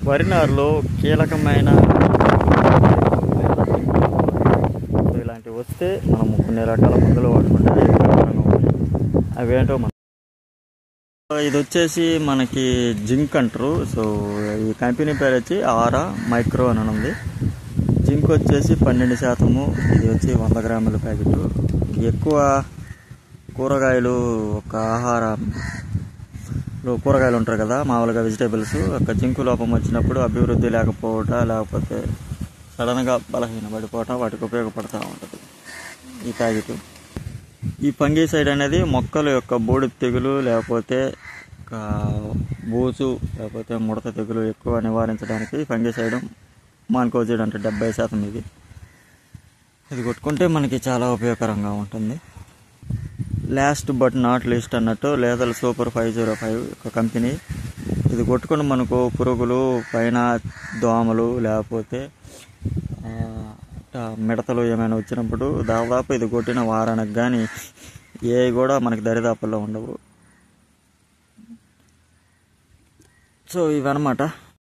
వరి నారులో కీలకమైన ఇలాంటివి వస్తే మనం కొన్ని రకాల మందులు వాడుకుంటే అవేంటో ఇది వచ్చేసి మనకి జింక్ అంటారు. సో ఈ కంపెనీ పేరు వచ్చి ఆరా మైక్రో అని ఉంది. జింక్ వచ్చేసి 12%. ఇది వచ్చి 100 గ్రాముల ప్యాకెట్. ఎక్కువ కూరగాయలు ఒక కూరగాయలు ఉంటారు కదా, మామూలుగా వెజిటేబుల్స్, ఒక జింకు లోపం వచ్చినప్పుడు అభివృద్ధి లేకపోవటం, లేకపోతే సడన్గా బలహీన పడిపోవటం వాటికి ఉపయోగపడుతూ ఉంటుంది ఈ ప్యాకెట్. ఈ ఫంగిసైడ్ అనేది మొక్కల యొక్క బూడిద తెగులు, లేకపోతే బూజు, లేకపోతే ముడత తెగులు ఎక్కువ నివారించడానికి ఫంగిసైడ్ మాన్కోజిడ్ అంటే 70%. ఇది కొట్టుకుంటే మనకి చాలా ఉపయోగకరంగా ఉంటుంది. లాస్ట్ బట్ నాట్ లీస్ట్ అన్నట్టు లేదల్ సూపర్ 505 ఒక కంపెనీ. ఇది కొట్టుకుని మనకు పురుగులు, పైన దోమలు, లేకపోతే మిడతలు ఏమైనా వచ్చినప్పుడు దాదాపు ఇది కొట్టిన వారానికి కానీ ఏ కూడా మనకి దరిదాపుల్లో ఉండవు. సో ఇవన్నమాట.